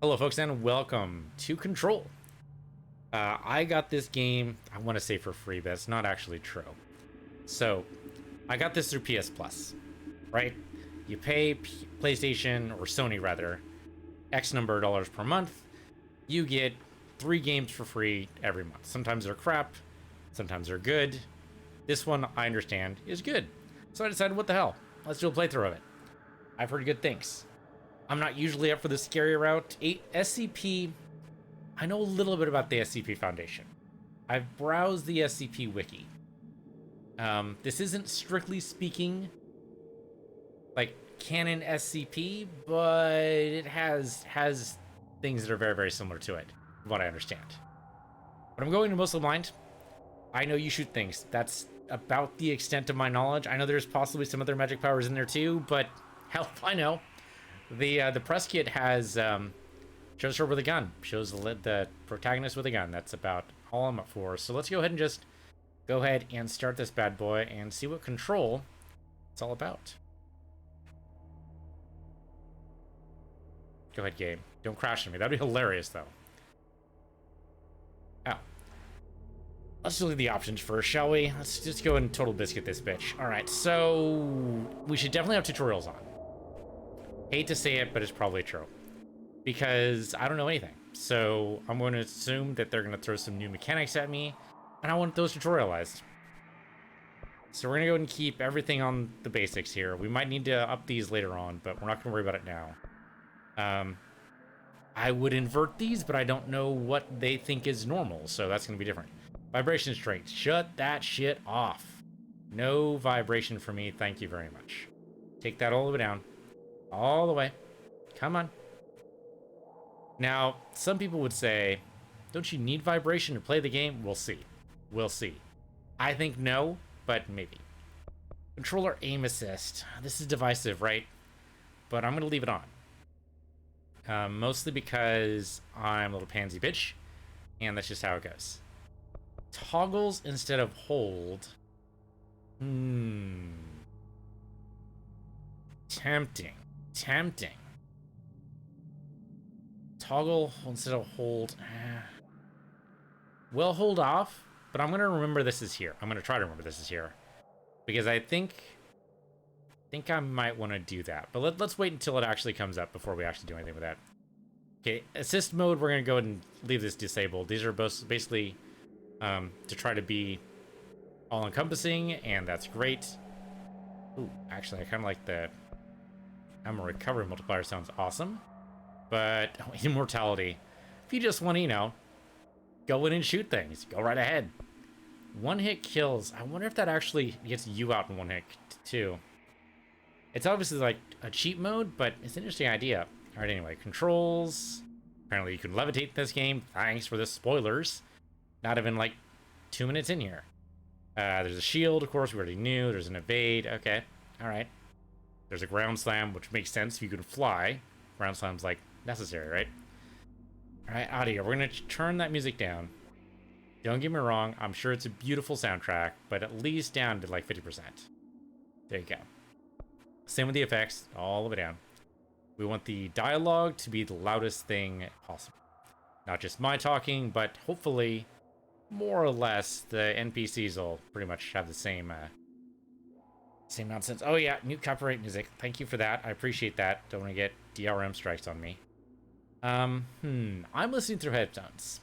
Hello, folks, and welcome to Control. I got this game, I want to say for free, but it's not actually true. So, I got this through PS Plus, right? You pay PlayStation, or Sony rather, X number of dollars per month. You get 3 games for free every month. Sometimes they're crap, sometimes they're good. This one, I understand, is good. So I decided, what the hell? Let's do a playthrough of it. I've heard good things. I'm not usually up for the scary route. SCP, I know a little bit about the SCP Foundation. I've browsed the SCP wiki. This isn't strictly speaking like canon SCP, but it has things that are very, very similar to it, from what I understand. But I'm going to mostly blind. I know you shoot things. That's about the extent of my knowledge. I know there's possibly some other magic powers in there too, but hell if I know. The press kit has shows her with a gun. Shows the protagonist with a gun. That's about all I'm up for. So let's go ahead and just go ahead and start this bad boy and see what Control it's all about. Go ahead, game. Don't crash on me. That'd be hilarious, though. Oh. Let's look at the options first, shall we? Let's just go and total biscuit this bitch. All right, so we should definitely have tutorials on. Hate to say it, but it's probably true. Because I don't know anything. So I'm going to assume that they're going to throw some new mechanics at me, and I want those tutorialized. So we're going to go ahead and keep everything on the basics here. We might need to up these later on, but we're not going to worry about it now. I would invert these, but I don't know what they think is normal, so that's going to be different. Vibration strength. Shut that shit off. No vibration for me, thank you very much. Take that all the way down. All the way. Come on. Now, some people would say, don't you need vibration to play the game? We'll see. We'll see. I think no, but maybe. Controller aim assist. This is divisive, right? But I'm going to leave it on. Mostly because I'm a little pansy bitch, and that's just how it goes. Toggles instead of hold. Tempting. Tempting. Toggle instead of hold. We'll hold off, but I'm going to remember this is here. I'm going to try to remember this is here. Because I think I might want to do that. But let's wait until it actually comes up before we actually do anything with that. Okay, assist mode, we're going to go ahead and leave this disabled. These are both basically to try to be all-encompassing, and that's great. Ooh, actually, I kind of like the ammo recovery multiplier. Sounds awesome. But immortality. If you just want to, you know, go in and shoot things, go right ahead. One-hit kills. I wonder if that actually gets you out in one hit, too. It's obviously like a cheat mode, but it's an interesting idea. All right, anyway, controls. Apparently you can levitate this game. Thanks for the spoilers. Not even like 2 minutes in here. There's a shield, of course, we already knew. There's an evade. Okay, all right. There's a ground slam, which makes sense if you can fly. Ground slam's like necessary, right? All right, out of here. We're going to turn that music down. Don't get me wrong. I'm sure it's a beautiful soundtrack, but at least down to like 50%. There you go. Same with the effects, all the way down. We want the dialogue to be the loudest thing possible. Not just my talking, but hopefully, more or less, the NPCs will pretty much have the same nonsense. Oh yeah, new copyright music. Thank you for that. I appreciate that. Don't want to get DRM strikes on me. I'm listening through headphones.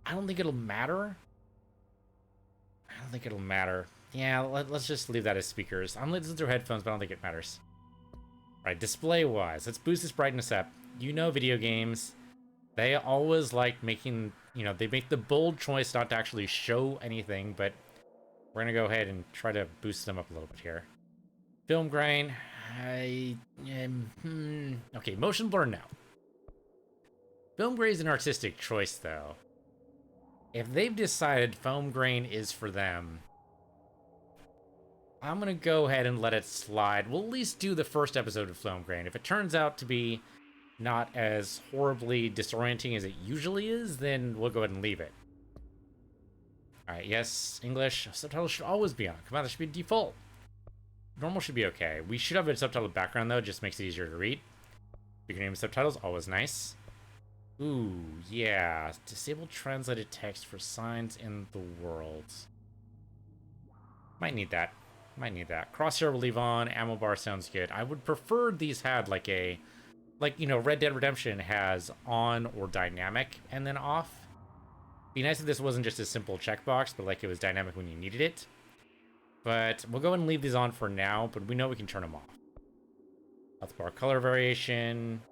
I don't think it'll matter. Yeah, let's just leave that as speakers. I'm listening through headphones, but I don't think it matters. Right, display-wise, let's boost this brightness up. You know video games, they always like making, you know, they make the bold choice not to actually show anything, but we're going to go ahead and try to boost them up a little bit here. Film grain, okay, motion blur now. Film grain is an artistic choice, though. If they've decided foam grain is for them, I'm going to go ahead and let it slide. We'll at least do the first episode of Foam Grain. If it turns out to be not as horribly disorienting as it usually is, then we'll go ahead and leave it. Alright, yes, English. Subtitles should always be on. Come on, that should be default. Normal should be okay. We should have a subtitled background, though. It just makes it easier to read. Speaking of subtitles, always nice. Ooh, yeah. Disable translated text for signs in the world. Might need that. Might need that. Crosshair will leave on. Ammo bar sounds good. I would prefer these had like a... Like, you know, Red Dead Redemption has on or dynamic and then off. Be nice if this wasn't just a simple checkbox, but like it was dynamic when you needed it. But we'll go ahead and leave these on for now, but we know we can turn them off. Health bar color variation.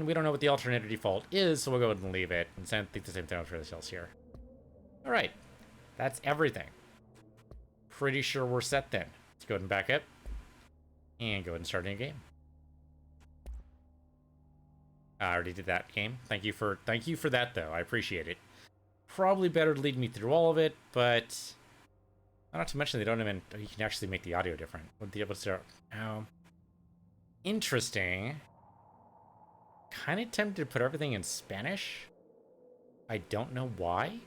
We don't know what the alternate default is, so we'll go ahead and leave it. And think the same thing for the else here. All right. That's everything. Pretty sure we're set then. Let's go ahead and back up. And go ahead and start a new game. I already did that game. Thank you for that though. I appreciate it. Probably better to lead me through all of it, but not to mention they don't even you can actually make the audio different. What's there? Oh, interesting. Kind of tempted to put everything in Spanish. I don't know why.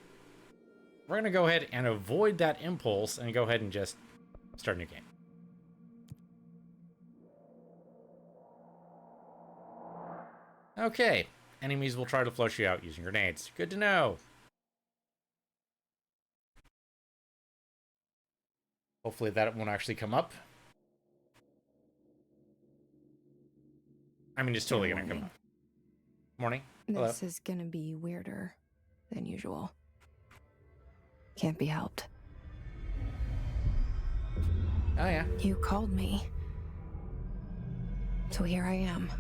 We're gonna go ahead and avoid that impulse and go ahead and just start a new game. Okay, enemies will try to flush you out using grenades. Good to know. Hopefully that won't actually come up. I mean, it's totally gonna come up. Morning. Hello. This is gonna be weirder than usual. Can't be helped. Oh, yeah. You called me. So here I am.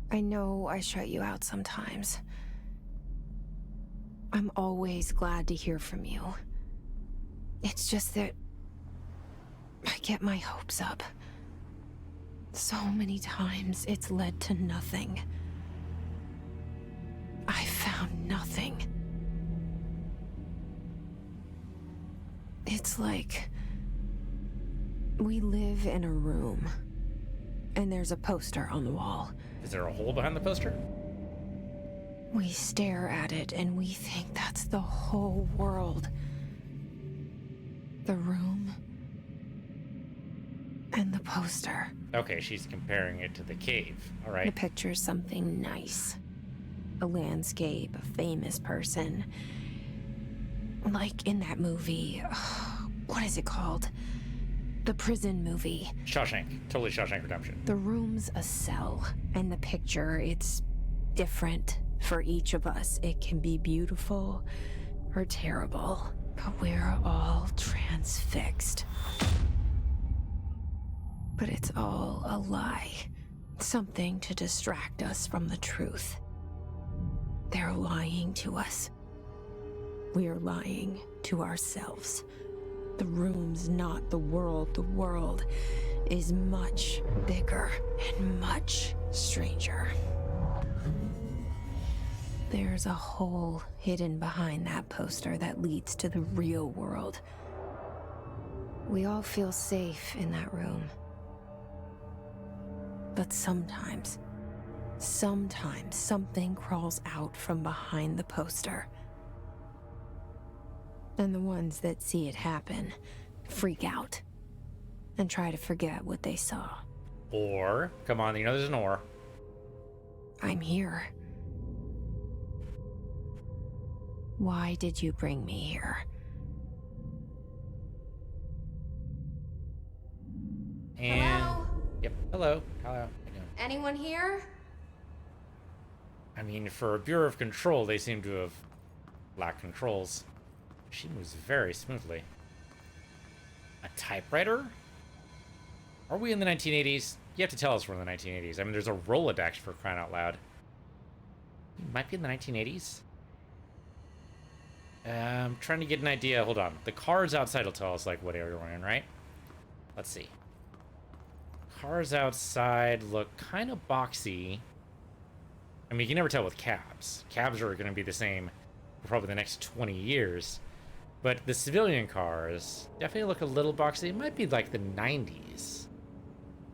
I know I shut you out sometimes. I'm always glad to hear from you. It's just that I get my hopes up. So many times it's led to nothing. I found nothing. It's like we live in a room and there's a poster on the wall. Is there a hole behind the poster? We stare at it and we think that's the whole world. The room and the poster. Okay, she's comparing it to the cave. All right. The picture's something nice. A landscape, a famous person. Like in that movie, what is it called? The prison movie. Shawshank. Totally Shawshank Redemption. The room's a cell, and the picture, it's different for each of us. It can be beautiful or terrible, but we're all transfixed. But it's all a lie. Something to distract us from the truth. They're lying to us. We're lying to ourselves. The room's not the world. The world is much bigger and much stranger. There's a hole hidden behind that poster that leads to the real world. We all feel safe in that room. But sometimes something crawls out from behind the poster. And the ones that see it happen freak out and try to forget what they saw. Or, come on, you know there's an or. I'm here. Why did you bring me here? And hello? Yep. Hello. Hello. How you doing? Anyone here? I mean, for a Bureau of Control, they seem to have lacked controls. She moves very smoothly. A typewriter? Are we in the 1980s? You have to tell us we're in the 1980s. I mean, there's a Rolodex for crying out loud. It might be in the 1980s. I'm trying to get an idea. Hold on. The cards outside will tell us, like, what area we're in, right? Let's see. Cars outside look kind of boxy. I mean, you can never tell with cabs. Cabs are going to be the same for probably the next 20 years. But the civilian cars definitely look a little boxy. It might be like the 90s.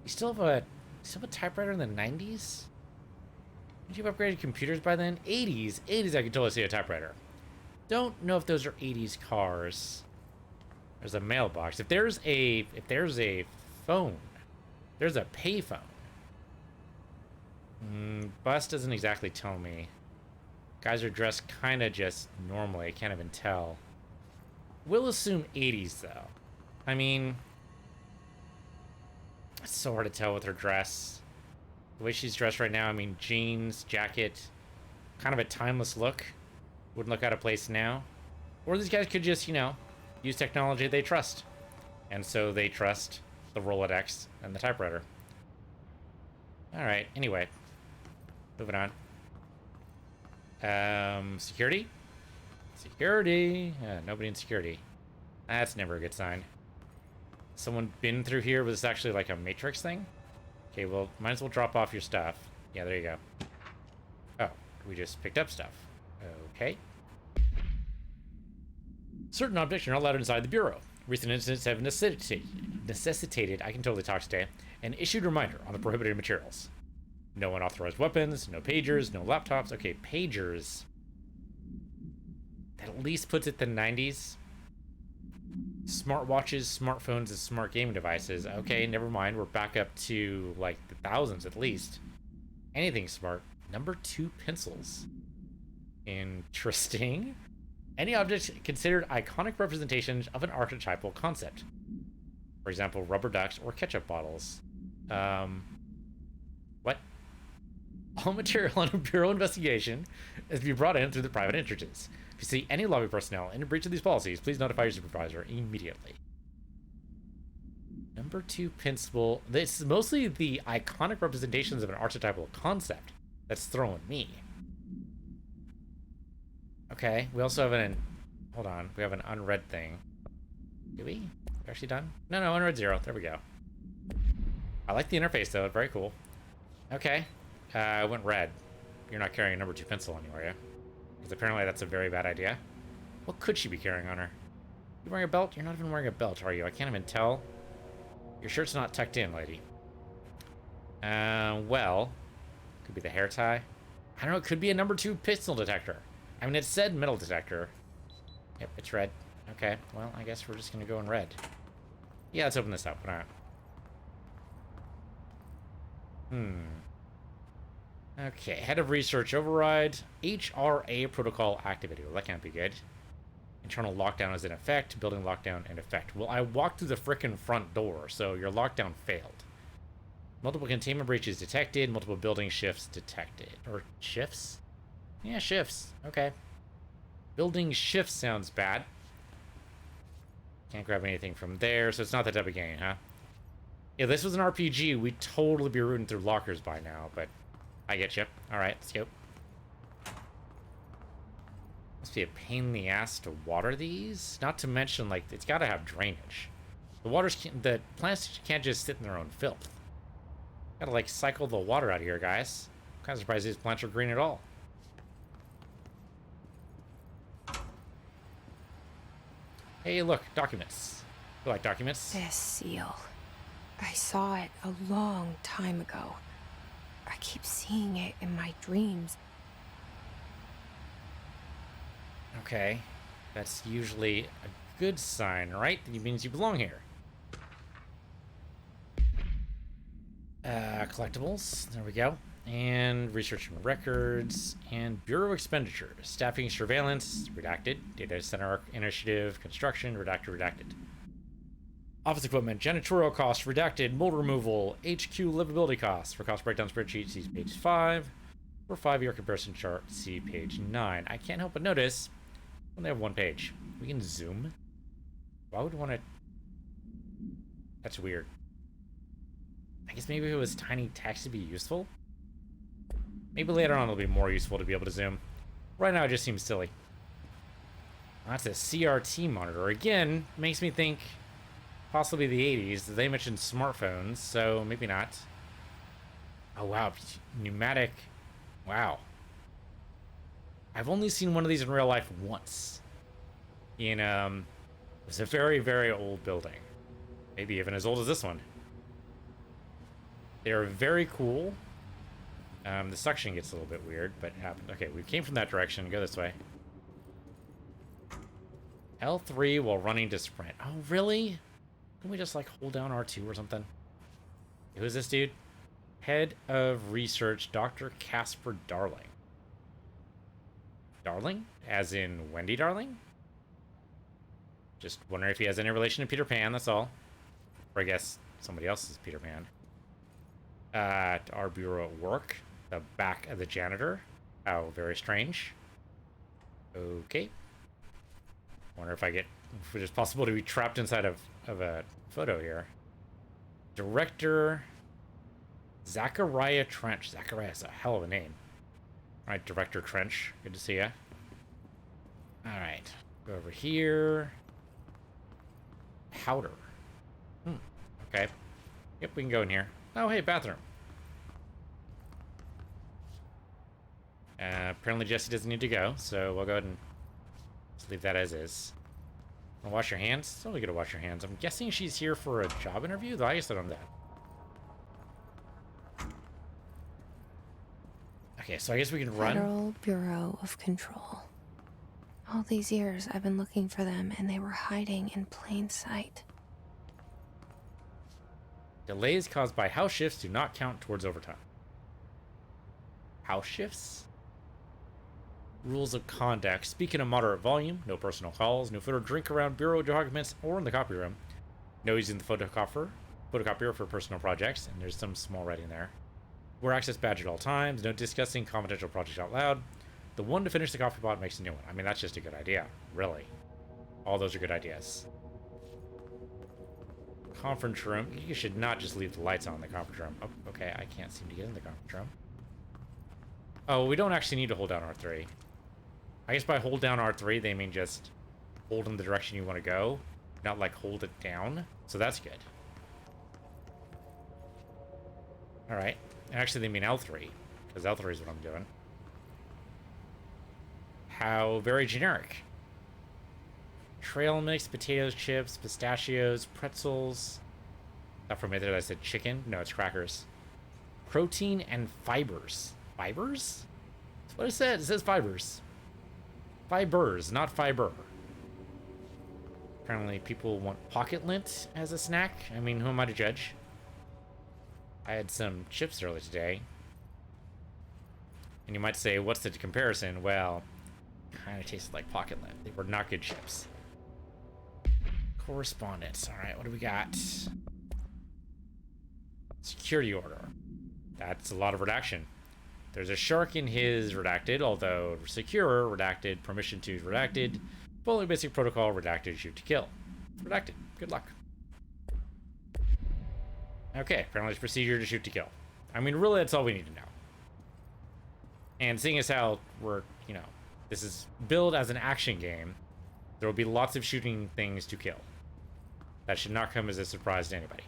You still have a typewriter in the 90s? Did you have upgraded computers by then? 80s I could totally see a typewriter. don't know if those are 80s cars. There's a mailbox. If there's a phone, there's a payphone. Bus doesn't exactly tell me. Guys are dressed kind of just normally. I can't even tell. We'll assume 80s though. I mean, it's so hard to tell with her dress. The way she's dressed right now, I mean, jeans, jacket, kind of a timeless look. Wouldn't look out of place now. Or these guys could just, you know, use technology they trust. And so they trust the Rolodex and the typewriter. Alright, anyway. Moving on. Security? Security! Nobody in security. That's never a good sign. Someone been through here? Was this actually like a Matrix thing? Okay, well, might as well drop off your stuff. Yeah, there you go. Oh, we just picked up stuff. Okay. Certain objects are not allowed inside the Bureau. Recent incidents have necessitated, I can totally talk today, an issued reminder on the prohibited materials. No unauthorized weapons, no pagers, no laptops. Okay, pagers. That at least puts it in the 90s. Smartwatches, smartphones, and smart gaming devices. Okay, never mind. We're back up to, like, the thousands at least. Anything smart. Number 2, pencils. Interesting. Any objects considered iconic representations of an archetypal concept. For example, rubber ducks or ketchup bottles. What? All material on a Bureau investigation is to be brought in through the private entrances. If you see any lobby personnel in breach of these policies, please notify your supervisor immediately. Number 2 principle. This is mostly the iconic representations of an archetypal concept that's throwing me. Okay, we also have an... Hold on, we have an unread thing. Do we? We're actually done? No, unread 0. There we go. I like the interface, though. Very cool. Okay. I went red. You're not carrying a number 2 pencil anywhere, yeah? Because apparently that's a very bad idea. What could she be carrying on her? You wearing a belt? You're not even wearing a belt, are you? I can't even tell. Your shirt's not tucked in, lady. Well... Could be the hair tie. I don't know, it could be a number 2 pistol detector. I mean, it said metal detector. Yep, it's red. Okay, well, I guess we're just gonna go in red. Yeah, let's open this up. Why not? Okay, head of research override. HRA protocol activated. Well, that can't be good. Internal lockdown is in effect. Building lockdown in effect. Well, I walked through the frickin' front door, so your lockdown failed. Multiple containment breaches detected. Multiple building shifts detected. Or shifts? Yeah, shifts. Okay. Building shifts sounds bad. Can't grab anything from there, so it's not that type of game, huh? If this was an RPG, we'd totally be rooting through lockers by now, but I get you. Alright, let's go. Must be a pain in the ass to water these. Not to mention, like, it's gotta have drainage. The plants can't just sit in their own filth. Gotta, like, cycle the water out of here, guys. I'm kind of surprised these plants are green at all. Hey, look, documents. You like documents? This seal. I saw it a long time ago. I keep seeing it in my dreams. Okay. That's usually a good sign, right? That means you belong here. Collectibles. There we go. And research and records. And Bureau expenditures. Staffing surveillance. Redacted. Data center initiative. Construction. Redacted. Office equipment. Janitorial costs. Redacted. Mold removal. HQ livability costs. For cost breakdown spreadsheet, see page 5. For 5-year comparison chart, see page 9. I can't help but notice we only have 1 page. We can zoom. Why would we want to... That's weird. I guess maybe if it was tiny text it'd be useful. Maybe later on it'll be more useful to be able to zoom. Right now it just seems silly. That's a CRT monitor. Again, makes me think possibly the 80s. They mentioned smartphones, so maybe not. Oh wow, pneumatic. Wow. I've only seen one of these in real life once. In, it's a very, very old building. Maybe even as old as this one. They're very cool. The suction gets a little bit weird, but it happened. Okay, we came from that direction. Go this way. L3 while running to sprint. Oh, really? Can we just, like, hold down R2 or something? Who is this dude? Head of Research, Dr. Casper Darling. Darling? As in Wendy Darling? Just wondering if he has any relation to Peter Pan, that's all. Or I guess somebody else is Peter Pan. At our bureau at work. The back of the janitor. How very strange. Okay. Wonder if it is possible to be trapped inside of a photo here. Director Zachariah Trench. Zachariah is a hell of a name. Alright, Director Trench. Good to see ya. Alright. Go over here. Powder. Okay. Yep, we can go in here. Oh, hey, bathroom. Apparently Jesse doesn't need to go, so we'll go ahead and just leave that as is. Wanna wash your hands? It's only gonna wash your hands. I'm guessing she's here for a job interview, though I guess I don't know that. Okay, so I guess we can run. Federal Bureau of Control. All these years I've been looking for them, and they were hiding in plain sight. Delays caused by house shifts do not count towards overtime. House shifts? Rules of conduct. Speak in a moderate volume. No personal calls. No food or drink around bureau documents or in the copy room. No using the photocopier for personal projects. And there's some small writing there. Wear access badge at all times. No discussing confidential projects out loud. The one to finish the coffee pot makes a new one. I mean, that's just a good idea. Really. All those are good ideas. Conference room. You should not just leave the lights on in the conference room. Oh, okay, I can't seem to get in the conference room. Oh, we don't actually need to hold down R3. I guess by hold down R3, they mean just hold in the direction you want to go, not like hold it down. So that's good. Alright. Actually, they mean L3, because L3 is what I'm doing. How very generic. Trail mix, potatoes, chips, pistachios, pretzels. Not for a minute that I said chicken. No, it's crackers. Protein and fibers. Fibers? That's what it said. It says fibers. Fibers, not fiber. Apparently people want pocket lint as a snack. I mean, who am I to judge? I had some chips earlier today. And you might say, what's the comparison? Well, kind of tasted like pocket lint. They were not good chips. Correspondence. Alright, what do we got? Security order. That's a lot of redaction. There's a shark in his redacted, although secure, redacted, permission to redacted, fully basic protocol, redacted, shoot to kill. Redacted. Good luck. Okay, apparently it's procedure to shoot to kill. I mean, really, that's all we need to know. And seeing as how we're, this is billed as an action game, there will be lots of shooting things to kill. That should not come as a surprise to anybody.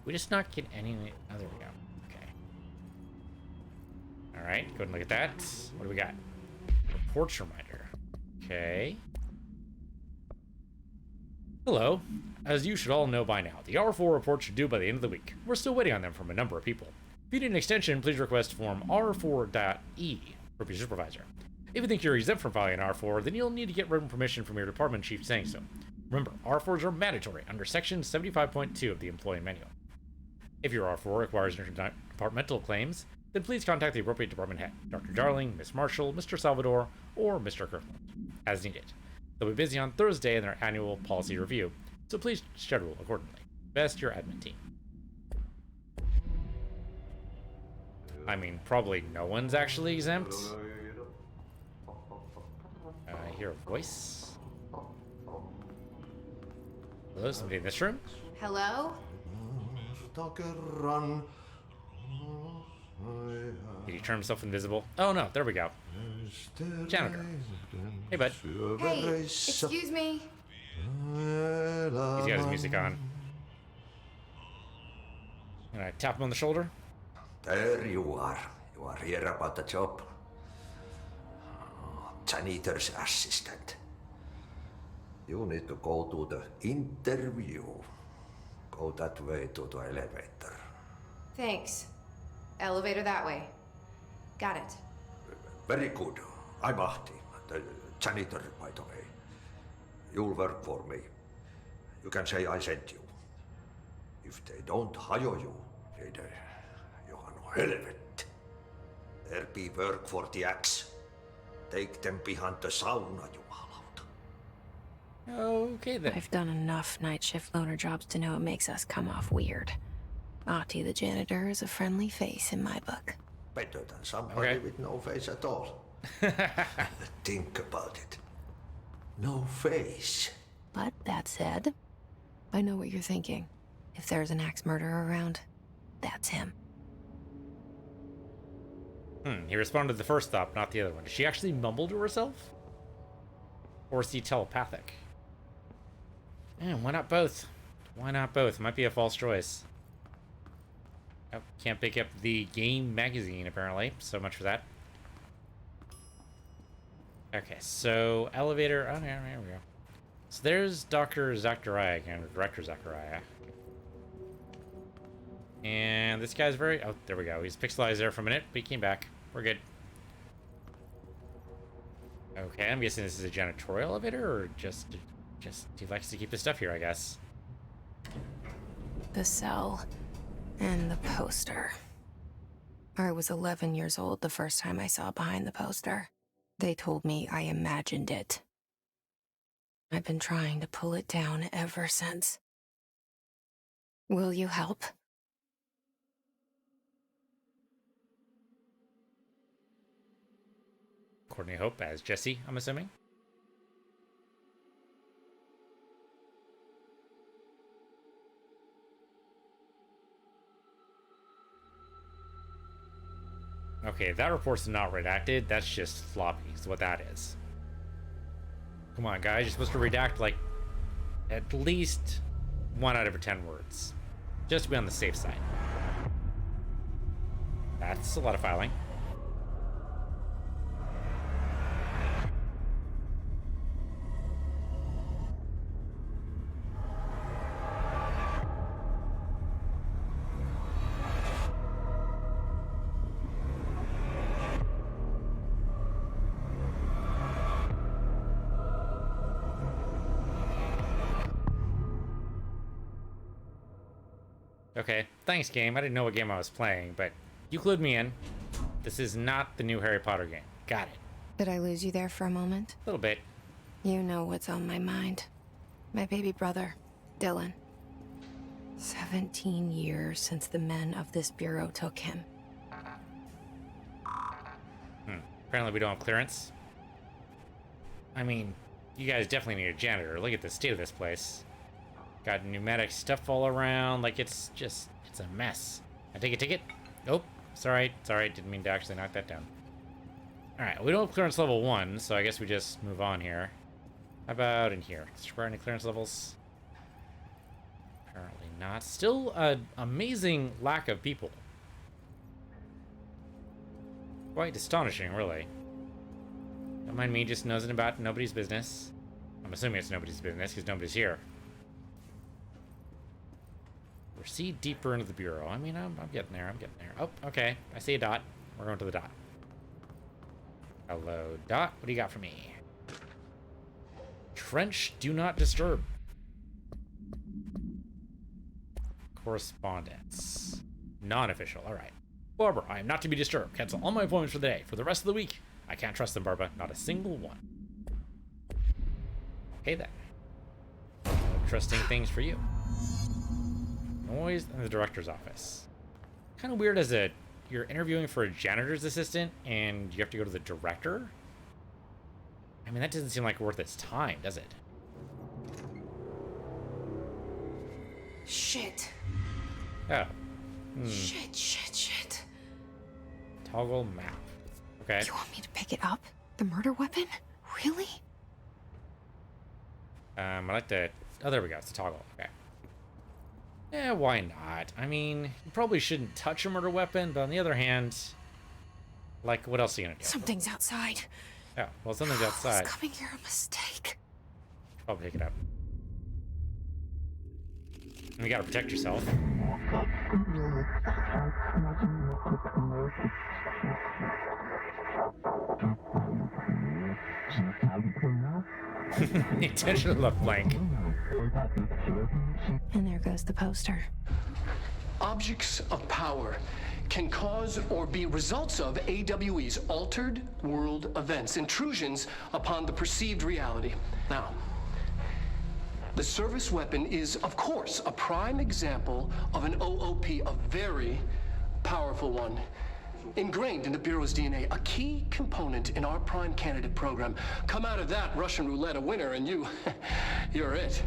We just not get any... Oh, there we go. Okay. Alright, go ahead and look at that. What do we got? Reports reminder. Okay. Hello. As you should all know by now, the R4 reports are due by the end of the week. We're still waiting on them from a number of people. If you need an extension, please request form R4.E from your supervisor. If you think you're exempt from filing an R4, then you'll need to get written permission from your department chief saying so. Remember, R4s are mandatory under Section 75.2 of the Employee Manual. If your R4 requires interdepartmental claims, then please contact the appropriate department head, Dr. Darling, Miss Marshall, Mr. Salvador, or Mr. Kirkland, as needed. They'll be busy on Thursday in their annual policy review, so please schedule accordingly. Best, your admin team. I mean, probably no one's actually exempt. I hear a voice. Hello, somebody in this room? Hello? Did he turn himself invisible? Oh no, there we go. Janitor. Hey, bud. Hey, excuse me. He's got his music on. And I tap him on the shoulder. There you are. You are here about the job. Janitor's assistant. You need to go to the interview. Go that way to the elevator. Thanks. Elevator that way. Got it. Very good. I'm Ahti, the janitor, by the way. You'll work for me. You can say I sent you. If they don't hire you, they Johan helvet. There be work for the axe. Take them behind the sauna, jumalauta. Okay then. I've done enough night shift loner jobs to know it makes us come off weird. Ahti the janitor is a friendly face in my book. Better than somebody with no face at all. Think about it. No face. But that said, I know what you're thinking. If there's an axe murderer around, that's him. He responded to the first thought, not the other one. Did she actually mumble to herself? Or is he telepathic? Why not both? Why not both? Might be a false choice. Oh, can't pick up the game magazine, apparently. So much for that. Okay, so elevator. Oh, yeah, there we go. So there's Dr. Zachariah again, or Director Zachariah. And this guy's very... Oh, there we go. He's pixelized there for a minute, but he came back. We're good. Okay, I'm guessing this is a janitorial elevator, or just he likes to keep his stuff here, I guess. The cell and the poster. I was 11 years old the first time I saw behind the poster. They told me I imagined it. I've been trying to pull it down ever since. Will you help? Courtney Hope as Jesse, I'm assuming. Okay, that report's not redacted. That's just floppy, is what that is. Come on, guys. You're supposed to redact, like, at least 1 out of every 10 words. Just to be on the safe side. That's a lot of filing. Okay, thanks, game. I didn't know what game I was playing, but you clued me in. This is not the new Harry Potter game. Got it. Did I lose you there for a moment? A little bit. You know what's on my mind. My baby brother, Dylan. 17 years since the men of this bureau took him. Apparently we don't have clearance. I mean, you guys definitely need a janitor. Look at the state of this place. Got pneumatic stuff all around. Like, it's a mess. I take a ticket? Nope. Sorry. Didn't mean to actually knock that down. Alright, we don't have clearance level 1, so I guess we just move on here. How about in here? Describe any clearance levels? Apparently not. Still an amazing lack of people. Quite astonishing, really. Don't mind me just nosing about nobody's business. I'm assuming it's nobody's business because nobody's here. Proceed deeper into the bureau. I mean, I'm getting there. Oh, okay. I see a dot. We're going to the dot. Hello, dot. What do you got for me? Trench, do not disturb. Correspondence. Non-official. All right. Barbara, I am not to be disturbed. Cancel all my appointments for the day. For the rest of the week, I can't trust them, Barbara. Not a single one. Okay, then. No trusting things for you. Noise in the director's office. Kind of weird as you're interviewing for a janitor's assistant and you have to go to the director? I mean, that doesn't seem like worth its time, does it? Shit. Oh. Shit. Toggle map. Okay. You want me to pick it up? The murder weapon? Really? I like to... Oh, there we go. It's a toggle. Okay. Yeah, why not? I mean, you probably shouldn't touch a murder weapon, but on the other hand, like, what else are you gonna do? Something's outside. Oh, well, something's outside. Was coming here a mistake. Probably pick it up. And you gotta protect yourself. Intentional left flank. And there goes the poster. Objects of power can cause or be results of AWE's altered world events, intrusions upon the perceived reality. Now, the service weapon is, of course, a prime example of an OOP, a very powerful one. Ingrained in the Bureau's DNA, a key component in our prime candidate program. Come out of that Russian roulette a winner and you're it.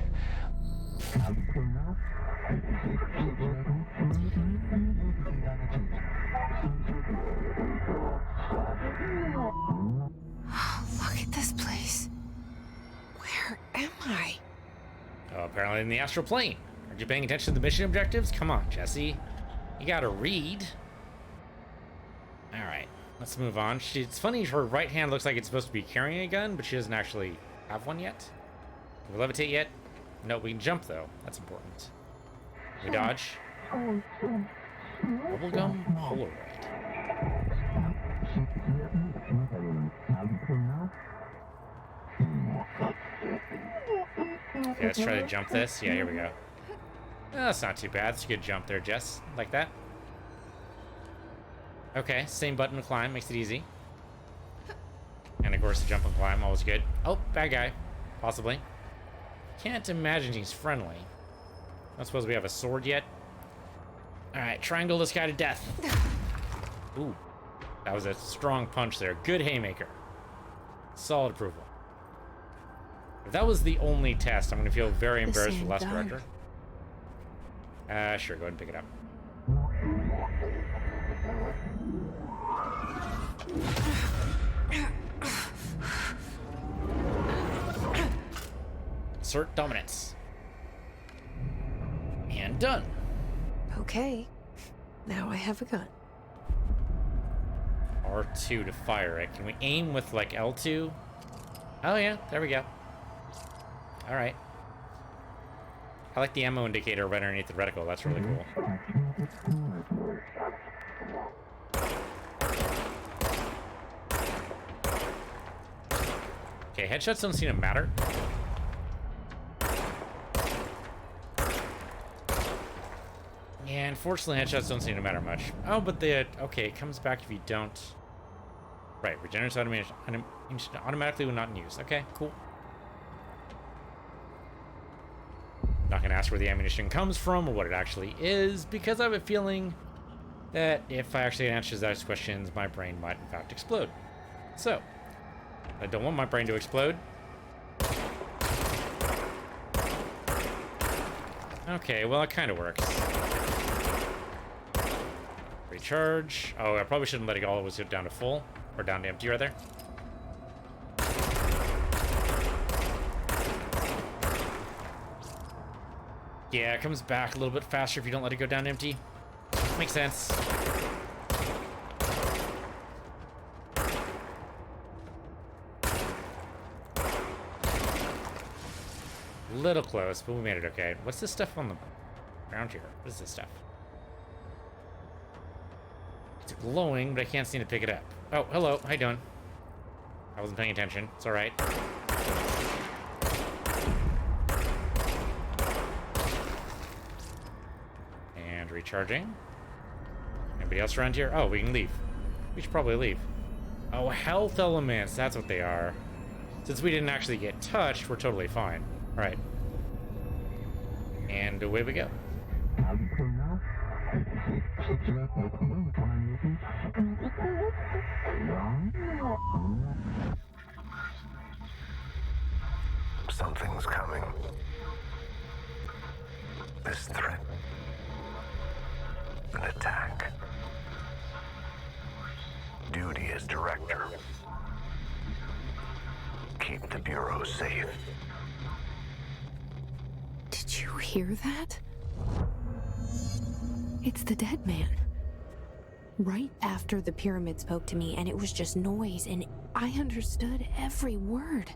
Look at this place. Where am I? Oh, apparently in the astral plane. Aren't you paying attention to the mission objectives? Come on, Jesse. You gotta read. Alright, let's move on. It's funny, her right hand looks like it's supposed to be carrying a gun, but she doesn't actually have one yet. Can we levitate yet? No, we can jump though. That's important. We dodge. Bubblegum Polaroid. Okay, let's try to jump this. Yeah, here we go. Oh, that's not too bad. It's a good jump there, Jess. Like that. Okay, same button to climb. Makes it easy. And of course, the jump and climb. Always good. Oh, bad guy. Possibly. Can't imagine he's friendly. Not suppose we have a sword yet. Alright, triangle this guy to death. Ooh. That was a strong punch there. Good haymaker. Solid approval. If that was the only test, I'm going to feel very embarrassed for the last director. Sure, go ahead and pick it up. Assert dominance. And done. Okay. Now I have a gun. R2 to fire it. Can we aim with, like, L2? Oh, yeah. There we go. Alright. I like the ammo indicator right underneath the reticle. That's really cool. Okay, headshots don't seem to matter. Yeah, unfortunately, headshots don't seem to matter much. Oh, but okay, it comes back if you don't. Right, regenerates automatically when not in use. Okay, cool. Not gonna ask where the ammunition comes from or what it actually is, because I have a feeling that if I actually answer those questions, my brain might in fact explode. So, I don't want my brain to explode. Okay, well, it kind of works. Recharge. Oh, I probably shouldn't let it always go down to full. Or down to empty, rather. Yeah, it comes back a little bit faster if you don't let it go down empty. Makes sense. Little close, but we made it okay. What's this stuff on the ground here? What is this stuff? It's glowing, but I can't seem to pick it up. Oh, hello. How you doing? I wasn't paying attention. It's all right. And recharging. Anybody else around here? Oh, we can leave. We should probably leave. Oh, health elements. That's what they are. Since we didn't actually get touched, we're totally fine. All right. And away we go. Something's coming. This threat. An attack. Duty as director. Keep the Bureau safe. Did you hear that? It's the dead man. Right after the pyramid spoke to me, and it was just noise, and I understood every word.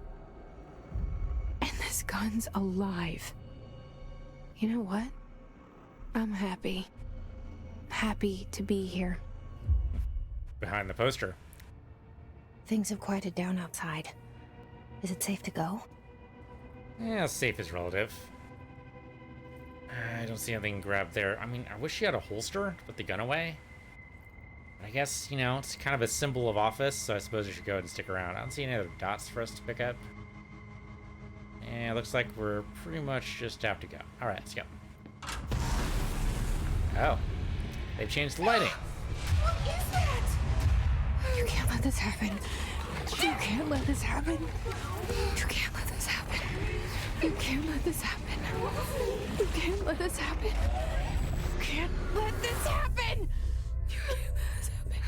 And this gun's alive. You know what? I'm happy. Happy to be here. Behind the poster. Things have quieted down outside. Is it safe to go? Yeah, safe is relative. I don't see anything grabbed there. I mean, I wish she had a holster to put the gun away. I guess, you know, it's kind of a symbol of office, so I suppose we should go ahead and stick around. I don't see any other dots for us to pick up. And it looks like we're pretty much just have to go. Alright, let's go. Oh. They've changed the lighting. What is that? You can't let this happen. You can't let this happen. You can't let this happen. You can't let this happen. You can't let this happen. You can't let this happen. You can't let this happen.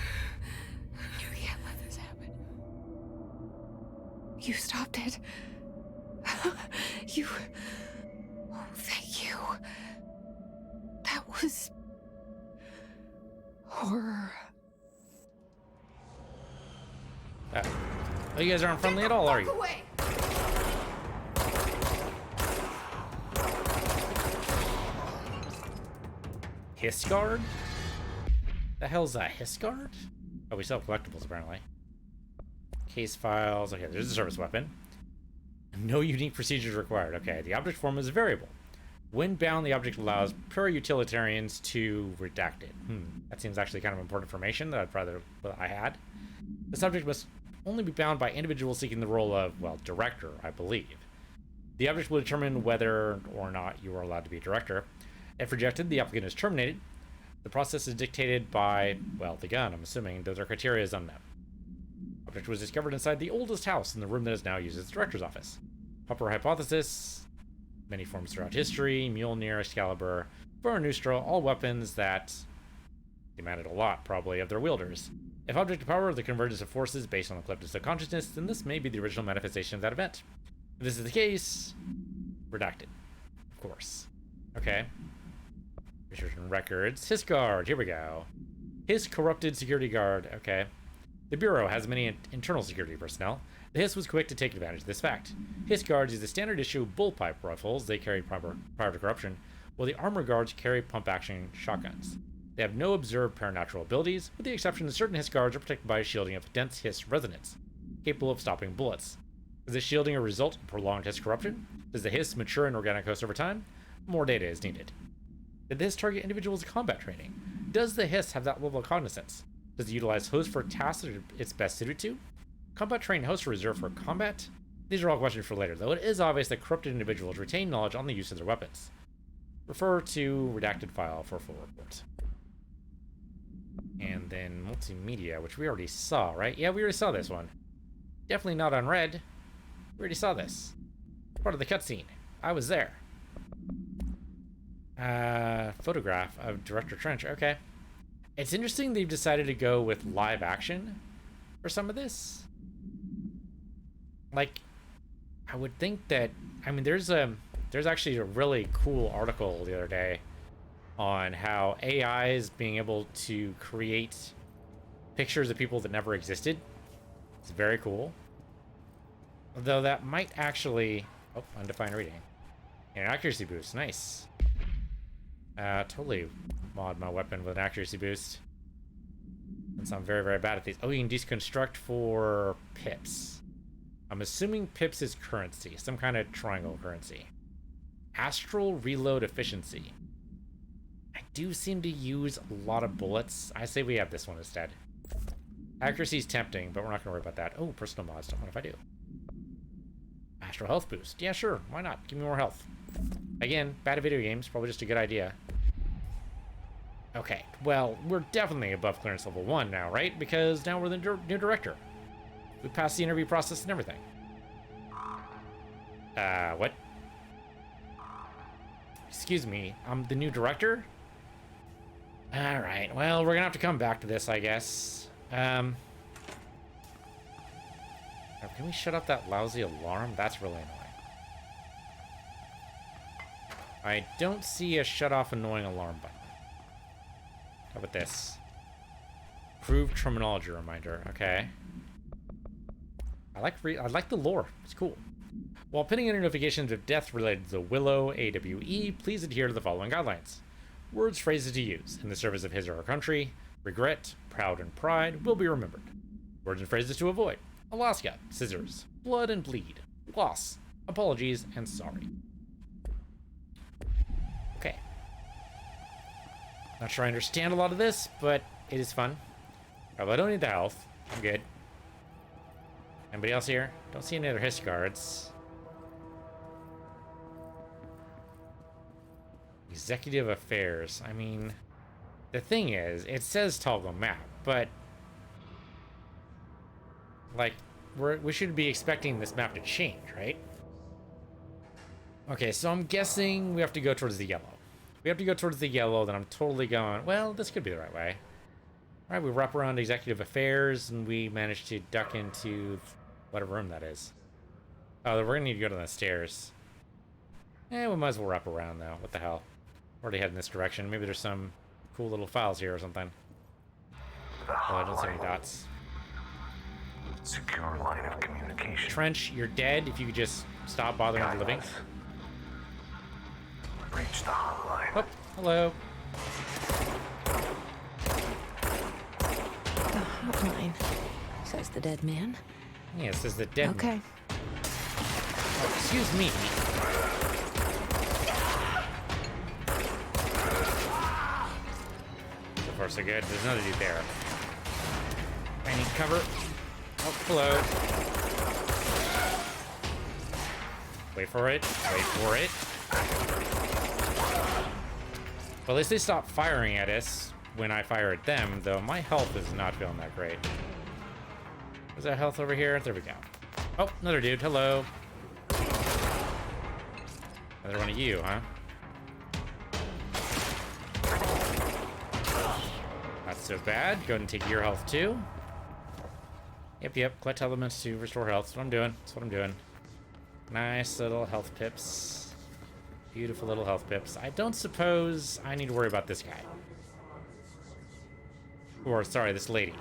You can't let this happen. You stopped it. You... Oh, thank you. That was... horror. Oh, you guys aren't friendly at all, are you? Away. Hiss guard? The hell's a hiss guard? Oh, we sell collectibles apparently. Case files. Okay, there's a service weapon. No unique procedures required. Okay, the object form is variable. When bound, the object allows pure utilitarians to redact it. That seems actually kind of important information that I had. The subject must only be bound by individuals seeking the role of, well, director, I believe. The object will determine whether or not you are allowed to be a director. If rejected, the applicant is terminated. The process is dictated by, well, the gun, I'm assuming, though their criteria is unknown. Object was discovered inside the oldest house in the room that is now used as the director's office. Popper hypothesis, many forms throughout history, Mjolnir, Excalibur, Varanustra, all weapons that demanded a lot, probably, of their wielders. If object of power, the convergence of forces based on the collective subconsciousness, then this may be the original manifestation of that event. If this is the case, redacted. Of course. Okay. Research and records. Hiss guard, here we go. Hiss corrupted security guard, okay. The Bureau has many internal security personnel. The Hiss was quick to take advantage of this fact. Hiss guards use the standard issue bullpipe rifles they carried prior to corruption, while the armor guards carry pump-action shotguns. They have no observed paranatural abilities, with the exception that certain Hiss guards are protected by a shielding of dense Hiss resonance, capable of stopping bullets. Is this shielding a result of prolonged Hiss corruption? Does the Hiss mature in organic host over time? More data is needed. Did the Hiss target individuals' combat training? Does the Hiss have that level of cognizance? Does it utilize hosts for tasks that it's best suited to? Combat trained hosts are reserved for combat? These are all questions for later, though it is obvious that corrupted individuals retain knowledge on the use of their weapons. Refer to redacted file for full report. And then multimedia, which we already saw, right? Yeah, we already saw this one. Definitely not unread. We already saw this. Part of the cutscene. I was there. Photograph of Director Trench. Okay. It's interesting they've decided to go with live action for some of this. Like, I would think that, I mean, there's actually a really cool article the other day on how AI is being able to create pictures of people that never existed. It's very cool. Although that might actually... Oh, undefined reading. And an accuracy boost. Nice. Totally mod my weapon with an accuracy boost. Since I'm very, very bad at these. Oh, you can deconstruct for pips. I'm assuming pips is currency. Some kind of triangle currency. Astral reload efficiency. I do seem to use a lot of bullets. I say we have this one instead. Accuracy is tempting, but we're not going to worry about that. Oh, personal mods. Don't mind if I do. Astral health boost. Yeah, sure. Why not? Give me more health. Again, bad at video games. Probably just a good idea. Okay. Well, we're definitely above clearance level 1 now, right? Because now we're the new director. We passed the interview process and everything. What? Excuse me. I'm the new director? Alright, well, we're gonna have to come back to this, I guess. Can we shut off that lousy alarm? That's really annoying. I don't see a shut off annoying alarm button. How about this? Approved terminology reminder. Okay. I like the lore. It's cool. While pinning any notifications of death related to the Willow AWE, please adhere to the following guidelines. Words, phrases to use in the service of his or her country. Regret, proud, and pride will be remembered. Words and phrases to avoid. Alaska, scissors, blood and bleed, Gloss. Apologies and sorry. Okay. Not sure I understand a lot of this, but it is fun. Well, I don't need the health. I'm good. Anybody else here? Don't see any other history cards. Executive Affairs. I mean, the thing is, it says toggle map, but like, we should be expecting this map to change, right? Okay, so I'm guessing we have to go towards the yellow. If we have to go towards the yellow, then I'm totally going, well, this could be the right way. All right, we wrap around Executive Affairs, and we managed to duck into whatever room that is. Oh, we're gonna need to go to the stairs. We might as well wrap around, though. What the hell? Already heading this direction. Maybe there's some cool little files here or something. Oh, I don't see any dots. Secure line of communication. Trench, you're dead. If you could just stop bothering the living. Reach the hotline. Oh, hello. The hotline, says the dead man. Yeah, it says the dead Okay. man. Oh, excuse me. So far, so good. There's another dude there. I need cover. Oh, hello. Wait for it. Wait for it. Well, at least they stopped firing at us when I fire at them, though my health is not feeling that great. Is that health over here? There we go. Oh, another dude. Hello. Another one of you, huh? Not so bad. Go ahead and take your health, too. Yep. Collect elements to restore health. That's what I'm doing. That's what I'm doing. Nice little health pips. Beautiful little health pips. I don't suppose I need to worry about this guy. Or, sorry, this lady.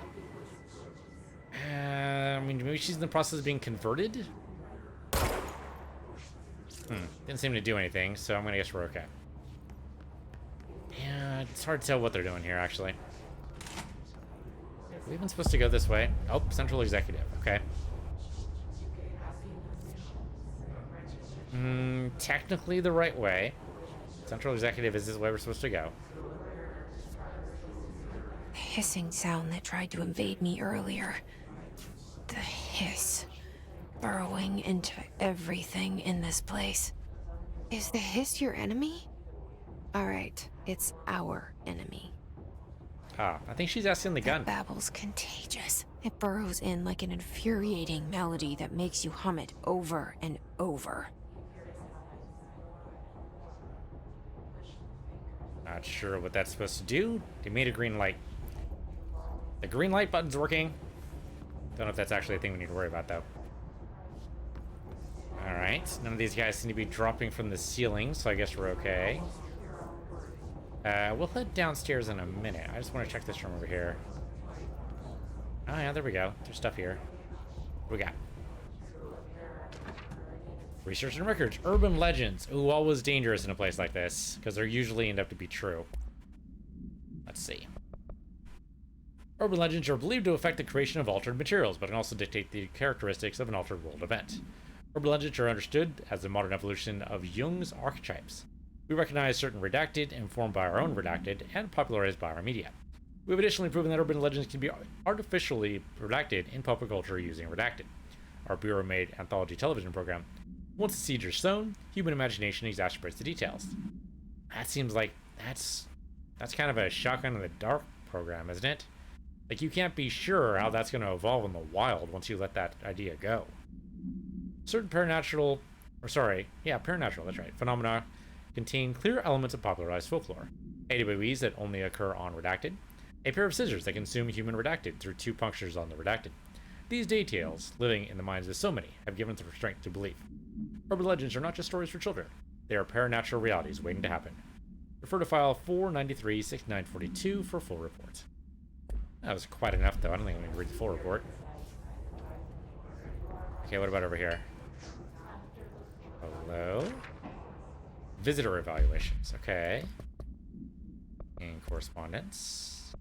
I mean, maybe she's in the process of being converted? Didn't seem to do anything, so I'm gonna guess we're okay. Yeah, it's hard to tell what they're doing here, actually. Are we even supposed to go this way? Oh, Central Executive. Okay. Technically the right way. Central Executive is this way we're supposed to go. The hissing sound that tried to invade me earlier. The hiss. Burrowing into everything in this place. Is the hiss your enemy? Alright, it's our enemy. Ah, I think she's asking the gun. That babble's contagious. It burrows in like an infuriating melody that makes you hum it over and over. Not sure what that's supposed to do. They made a green light. The green light button's working. Don't know if that's actually a thing we need to worry about, though. Alright, none of these guys seem to be dropping from the ceiling, so I guess we're okay. We'll head downstairs in a minute. I just want to check this room over here. Oh yeah, there we go. There's stuff here. What we got? Research and records. Urban legends. Ooh, always dangerous in a place like this, because they usually end up to be true. Let's see. Urban legends are believed to affect the creation of altered materials, but can also dictate the characteristics of an altered world event. Urban legends are understood as the modern evolution of Jung's archetypes. We recognize certain redacted, informed by our own redacted, and popularized by our media. We have additionally proven that urban legends can be artificially redacted in popular culture using redacted. Our Bureau-made anthology television program. Once the seeds are sown, human imagination exacerbates the details. That seems like that's kind of a shotgun in the dark program, isn't it? Like, you can't be sure how that's going to evolve in the wild once you let that idea go. Certain paranatural, that's right, phenomena contain clear elements of popularized folklore. AWEs that only occur on redacted. A pair of scissors that consume human redacted through 2 punctures on the redacted. These details, living in the minds of so many, have given us the strength to believe. Urban legends are not just stories for children. They are paranatural realities waiting to happen. Refer to file 493-6942 for full report. That was quite enough, though. I don't think I'm going to read the full report. Okay, what about over here? Hello? Visitor evaluations. Okay. And correspondence.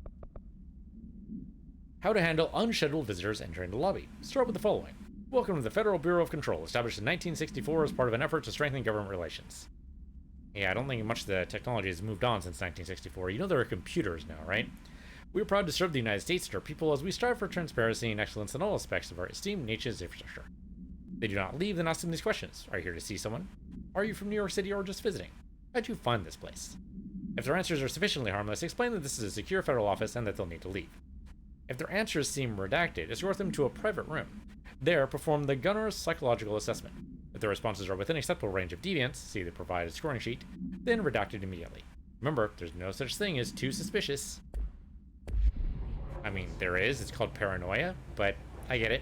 How to handle unscheduled visitors entering the lobby. Start with the following. Welcome to the Federal Bureau of Control, established in 1964 as part of an effort to strengthen government relations. Yeah, I don't think much of the technology has moved on since 1964. You know there are computers now, right? We are proud to serve the United States and our people as we strive for transparency and excellence in all aspects of our esteemed nation's infrastructure. They do not leave, then ask them these questions. Are you here to see someone? Are you from New York City or just visiting? How'd you find this place? If their answers are sufficiently harmless, explain that this is a secure federal office and that they'll need to leave. If their answers seem redacted, escort them to a private room. There, perform the gunner's psychological assessment. If their responses are within acceptable range of deviance, see the provided scoring sheet, then redact it immediately. Remember, there's no such thing as too suspicious. I mean, there is. It's called paranoia, but I get it.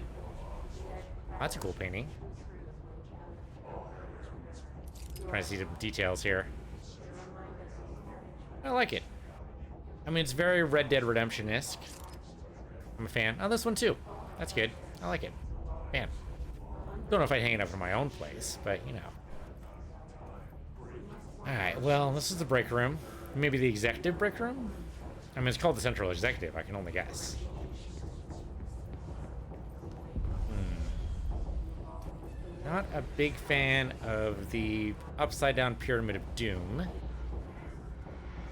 That's a cool painting. Trying to see some details here. I like it. I mean, it's very Red Dead Redemption-esque. I'm a fan. Oh, this one too. That's good. I like it. Man. Don't know if I'd hang it up in my own place, but you know. Alright, well, this is the break room. Maybe the executive break room? I mean, it's called the Central Executive. I can only guess. Not a big fan of the upside-down Pyramid of Doom.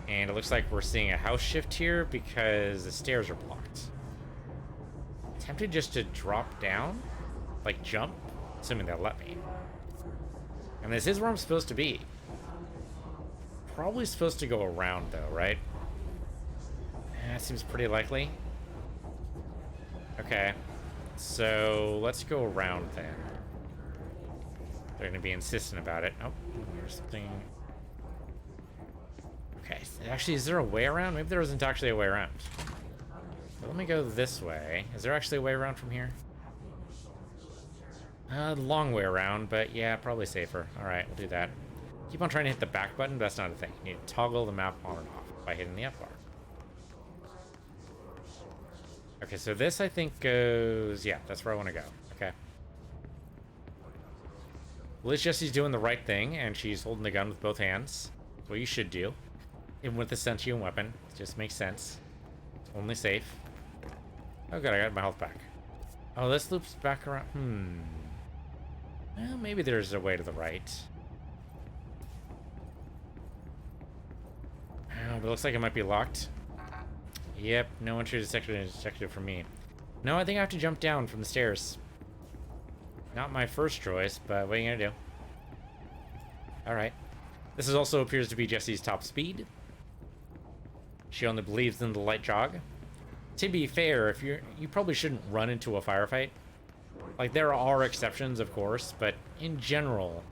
And it looks like we're seeing a house shift here because the stairs are blocked. Tempted just to drop down? Like jump? Assuming they'll let me. And this is where I'm supposed to be. Probably supposed to go around though, right? That seems pretty likely. Okay. So let's go around then. They're going to be insistent about it. Oh, there's something. Okay, actually, is there a way around? Maybe there isn't actually a way around. Well, let me go this way. Is there actually a way around from here? Long way around, but yeah, probably safer. Alright, we'll do that. Keep on trying to hit the back button, but that's not a thing. You need to toggle the map on and off by hitting the F bar. Okay, so this I think goes... Yeah, that's where I want to go. Okay. Liz Jessie's doing the right thing, and she's holding the gun with both hands. That's what you should do. Even with the sentient weapon. It just makes sense. It's only safe. Oh good, I got my health back. Oh, this loops back around. Well, maybe there's a way to the right. Oh, but it looks like it might be locked. Yep, no entry detected for me. No, I think I have to jump down from the stairs. Not my first choice, but what are you gonna do? Alright. This is also appears to be Jessie's top speed. She only believes in the light jog. To be fair, if you probably shouldn't run into a firefight. Like there are exceptions, of course, but in general,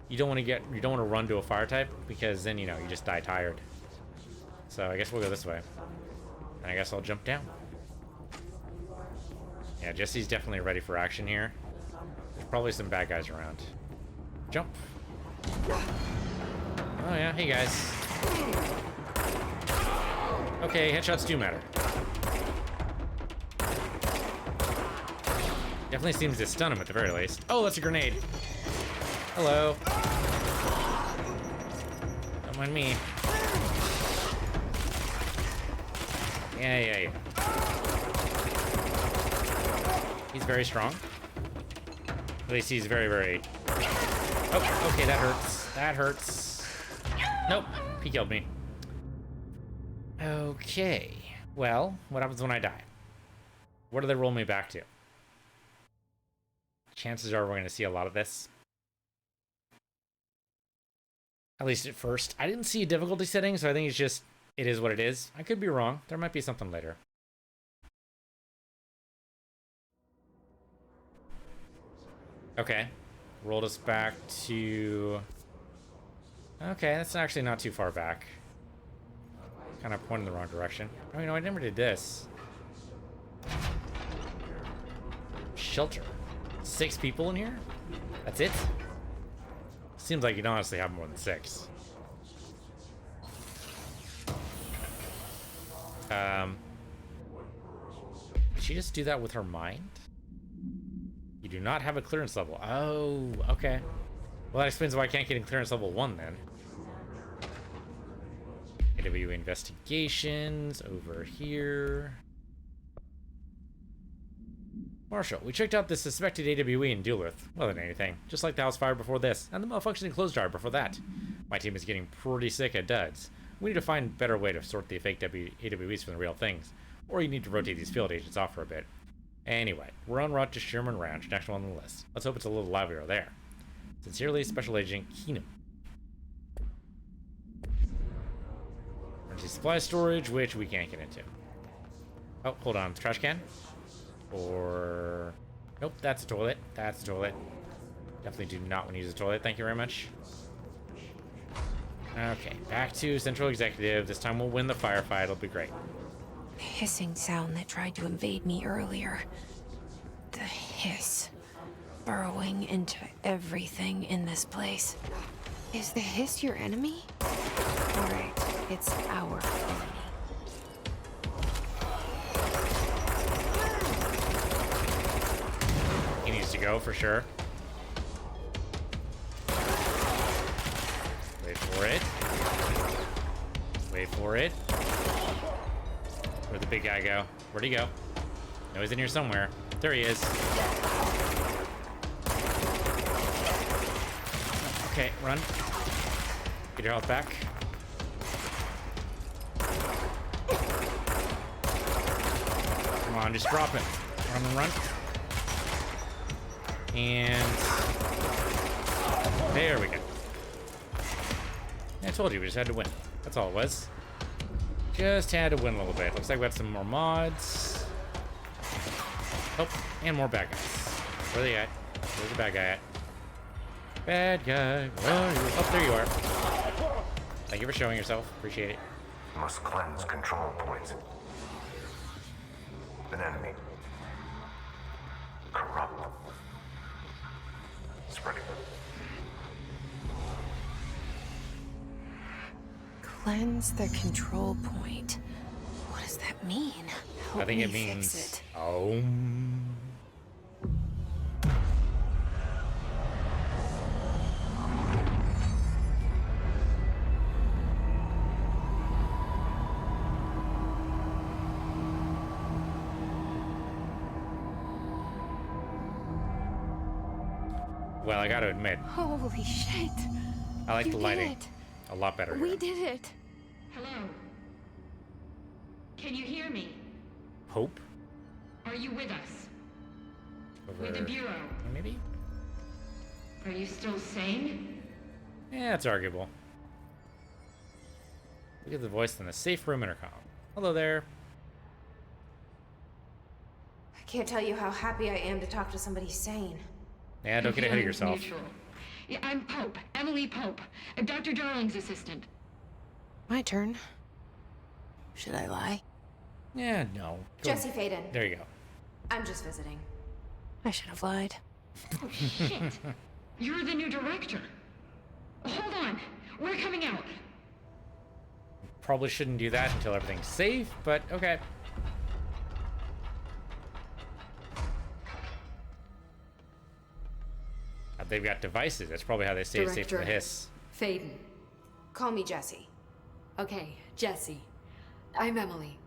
you don't want to run to a fire type because then you just die tired. So I guess we'll go this way. And I guess I'll jump down. Yeah, Jessie's definitely ready for action here. There's probably some bad guys around. Jump. Oh yeah, hey guys. Okay, headshots do matter. Definitely seems to stun him at the very least. Oh, that's a grenade. Hello. Don't mind me. Yeah. He's very strong. At least he's very... Oh, okay, that hurts. That hurts. Nope, he killed me. Okay. Well, what happens when I die? Where do they roll me back to? Chances are we're going to see a lot of this. At least at first. I didn't see a difficulty setting, so I think it's just... It is what it is. I could be wrong. There might be something later. Okay. Rolled us back to... Okay, that's actually not too far back. Kind of pointing in the wrong direction. Oh, I never did this. Shelter. 6 people in here? That's it? Seems like you'd honestly have more than 6. Did she just do that with her mind? You do not have a clearance level. Oh, okay. Well, that explains why I can't get in clearance level 1 then. AW investigations over here. Marshall, we checked out the suspected AWE in Duluth. Wasn't anything. Just like the house fire before this, and the malfunctioning clothes dryer before that. My team is getting pretty sick of duds. We need to find a better way to sort the fake AWEs from the real things. Or you need to rotate these field agents off for a bit. Anyway, we're en route to Sherman Ranch, next one on the list. Let's hope it's a little livelier there. Sincerely, Special Agent Keenum. Emergency supply storage, which we can't get into. Oh, hold on. Trash can? Or... Nope, that's a toilet. That's a toilet. Definitely do not want to use a toilet. Thank you very much. Okay, back to Central Executive. This time we'll win the firefight. It'll be great. The hissing sound that tried to invade me earlier. The hiss. Burrowing into everything in this place. Is the hiss your enemy? Alright, it's our enemy. He needs to go for sure. Wait for it. Wait for it. Where'd the big guy go? Where'd he go? No, he's in here somewhere. There he is. Okay, run. Get your health back. Come on, just drop it. Run and run. And there we go. I told you we just had to win. That's all it was. Just had to win a little bit. Looks like we got some more mods. Oh, and more bad guys. Where are they at? Where's the bad guy at? Bad guy. Where are you? Oh, there you are. Thank you for showing yourself. Appreciate it. Must cleanse control points. An enemy. Corrupt. Spreading. Cleanse the control point. What does that mean? Help I think it me means. fix it. Oh. Well, I gotta admit, Holy shit. I like You the did lighting it. a lot better We here. did it. Hello? Can you hear me? Hope? Are you with us? Over With the Bureau? maybe? Are you still sane? Yeah, it's arguable. Look at the voice in the safe room intercom. Hello there. I can't tell you how happy I am to talk to somebody sane. Yeah, don't get ahead of Feelings yourself. Mutual. Yeah, I'm Pope. Emily Pope. Dr. Darling's assistant. My turn. Should I lie? Yeah, no. Go- Jesse Faden. There you go. I'm just visiting. I should have lied. Oh, shit. You're the new director. Hold on. We're coming out. Probably shouldn't do that until everything's safe, but okay. They've got devices. That's probably how they stay safe from the Director. hiss. Faden. Call me Jesse. Okay, Jesse. I'm Emily.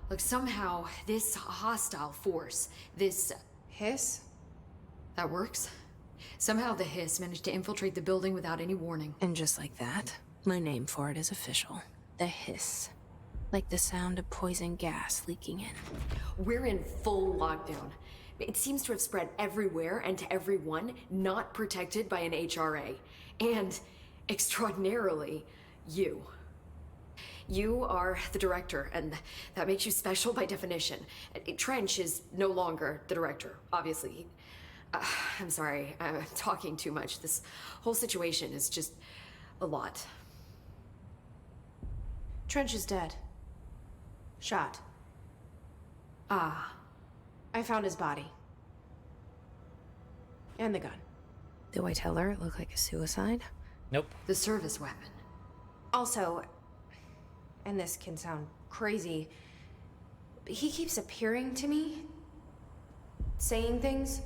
Look, somehow this hostile force, this... Hiss? that works? Somehow the hiss managed to infiltrate the building without any warning. And just like that, my name for it is official. The hiss. Like the sound of poison gas leaking in. We're in full lockdown. It seems to have spread everywhere and to everyone not protected by an HRA. And, extraordinarily, you. You are the director, and that makes you special by definition. Trench is no longer the director, obviously. I'm sorry, I'm talking too much. This whole situation is just a lot. Trench is dead. Shot. Ah, I found his body. And the gun. Do I tell her it looked like a suicide? Nope. the service weapon. Also, and this can sound crazy, but he keeps appearing to me, saying things.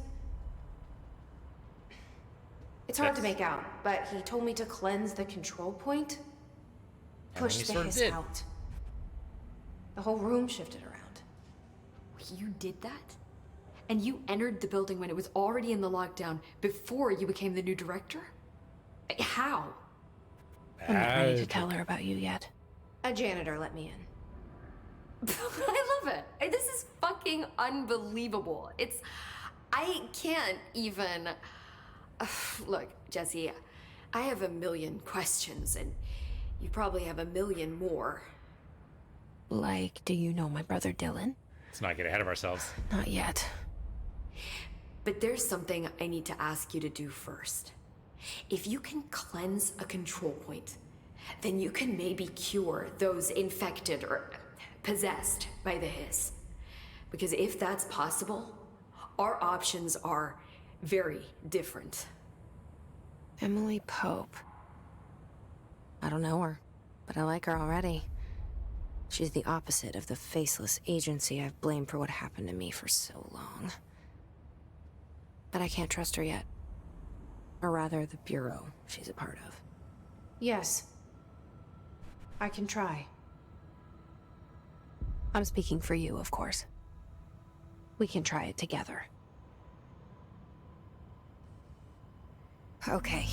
It's hard to That's- make out, but he told me to cleanse the control point. And Push he the sort of hiss did. out. The whole room shifted around. You did that? And you entered the building when it was already in the lockdown before you became the new director? How? I'm not ready to tell her about you yet. A janitor let me in. I love it. This is fucking unbelievable. I can't even... Look, Jesse, I have a million questions, and you probably have a million more. Like, do you know my brother Dylan? Let's not get ahead of ourselves. Not yet. But there's something I need to ask you to do first. If you can cleanse a control point, then you can maybe cure those infected or possessed by the hiss. Because if that's possible, our options are very different. Emily Pope. I don't know her, but I like her already. She's the opposite of the faceless agency I've blamed for what happened to me for so long. But I can't trust her yet. Or rather, the bureau she's a part of. Yes. I can try. I'm speaking for you, of course. We can try it together. Okay.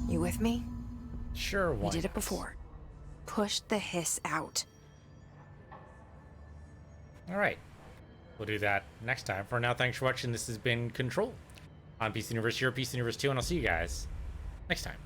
You with me? Sure, why We did it not? before. Push the hiss out. All right. We'll do that next time. For now, thanks for watching. This has been Control on PC Universe, your PC Universe 2, and I'll see you guys next time.